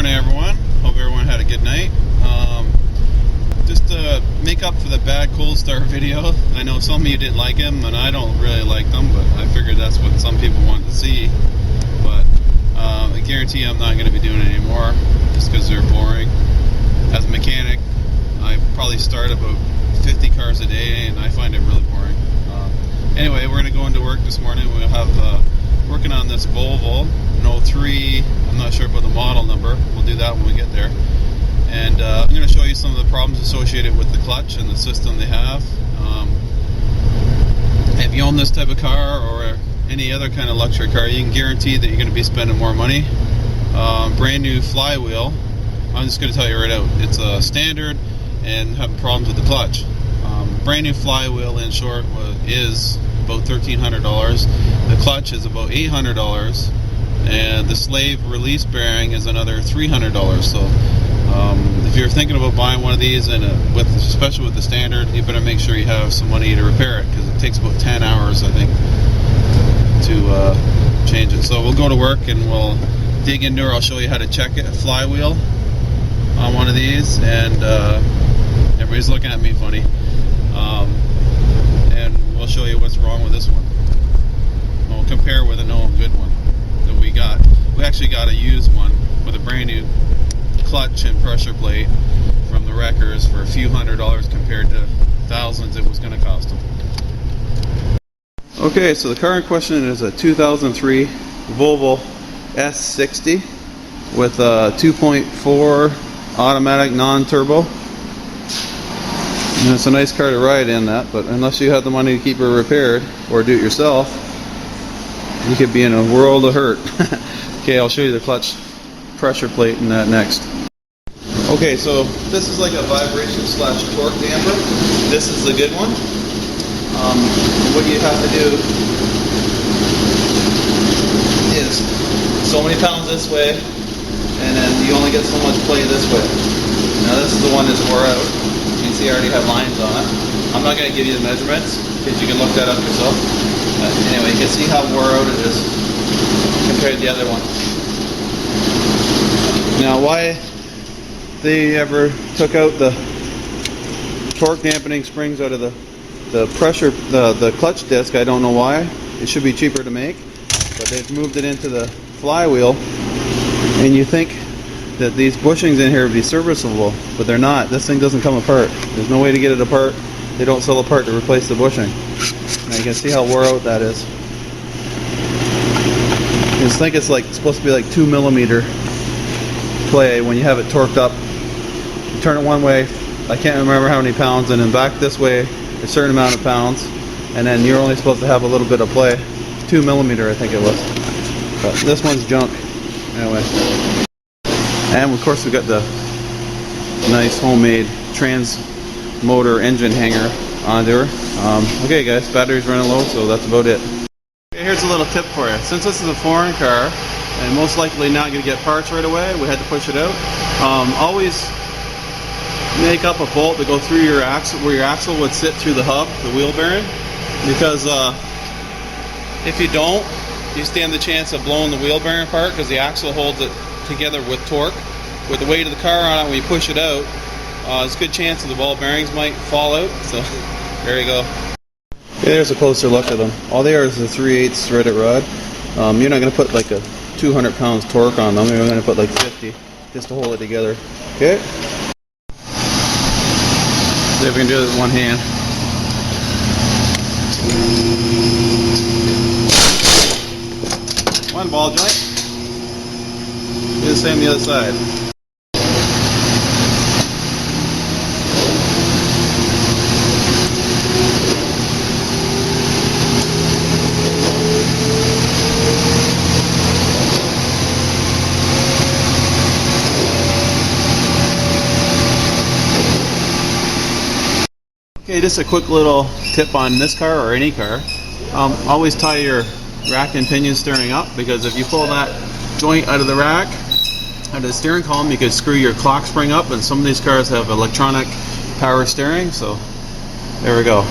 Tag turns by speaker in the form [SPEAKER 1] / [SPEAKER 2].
[SPEAKER 1] morning, everyone. Hope everyone had a good night. Just to make up for the bad cold start video, I know some of you didn't like them, and I don't really like them, but I figured that's what some people wanted to see. But I guarantee I'm not going to be doing it anymore, just because they're boring. As a mechanic, I probably start about 50 cars a day, and I find it really boring. Anyway, we're going to go into work this morning. We'll have working on this Volvo an 03. I'm not sure about the model number. We'll do that when we get there. And I'm going to show you some of the problems associated with the clutch and the system they have. If you own this type of car or any other kind of luxury car, you can guarantee that you're going to be spending more money. Brand new flywheel. I'm just going to tell you right out, it's a standard and having problems with the clutch. Brand new flywheel, in short, is about $1,300. The clutch is about $800, and the slave release bearing is another $300. So if you're thinking about buying one of these, and especially with the standard, you better make sure you have some money to repair it, because it takes about 10 hours, I think, to change it. So we'll go to work and we'll dig into it. I'll show you how to check it, a flywheel on one of these, and everybody's looking at me funny. And we'll show you what's wrong with this one. We'll compare with a known good one that we got. We actually got a used one with a brand new clutch and pressure plate from the wreckers for a few $100s compared to thousands it was going to cost them. Okay, so the car in question is a 2003 Volvo S60 with a 2.4 automatic non-turbo. And it's a nice car to ride in that, but unless you have the money to keep it repaired or do it yourself, you could be in a world of hurt. Okay, I'll show you the clutch pressure plate and that next. Okay, so this is like a vibration slash torque damper. This is the good one. What you have to do is so many pounds this way, and then you only get so much play this way. Now this is the one that's wore out. You can see I already have lines on it. I'm not going to give you the measurements because you can look that up yourself. But anyway, you can see how wore out it is compared to the other one. Now, why they ever took out the torque dampening springs out of the pressure, the clutch disc, I don't know why. It should be cheaper to make, but they've moved it into the flywheel, and you think that these bushings in here would be serviceable, but they're not. This thing doesn't come apart. There's no way to get it apart. They don't sell a part to replace the bushing. Now you can see how wore out that is. I just think it's like supposed to be like 2 millimeter play when you have it torqued up. You turn it one way, I can't remember how many pounds, and then back this way a certain amount of pounds, and then you're only supposed to have a little bit of play. 2 millimeter I think it was. But this one's junk. Anyway. And of course we got the nice homemade trans motor engine hanger onto her. Okay guys, battery's running low, so that's about it. Okay, here's a little tip for you. Since this is a foreign car and most likely not going to get parts right away, we had to push it out. Always make up a bolt to go through your axle, where your axle would sit through the hub, the wheel bearing, because if you don't, you stand the chance of blowing the wheel bearing apart, because the axle holds it together with torque. With the weight of the car on it, when you push it out, there's a good chance that the ball bearings might fall out. So there you go. Okay, there's a closer look at them. All they are is a 3/8 threaded rod. You're not going to put like a 200 pounds torque on them. You're going to put like 50 just to hold it together. Okay. See if we can do it with one hand. One ball joint. Do the same the other side. Okay, just a quick little tip on this car or any car. Always tie your rack and pinion steering up, because if you pull that joint out of the rack, out of the steering column, you could screw your clock spring up, and some of these cars have electronic power steering, so there we go.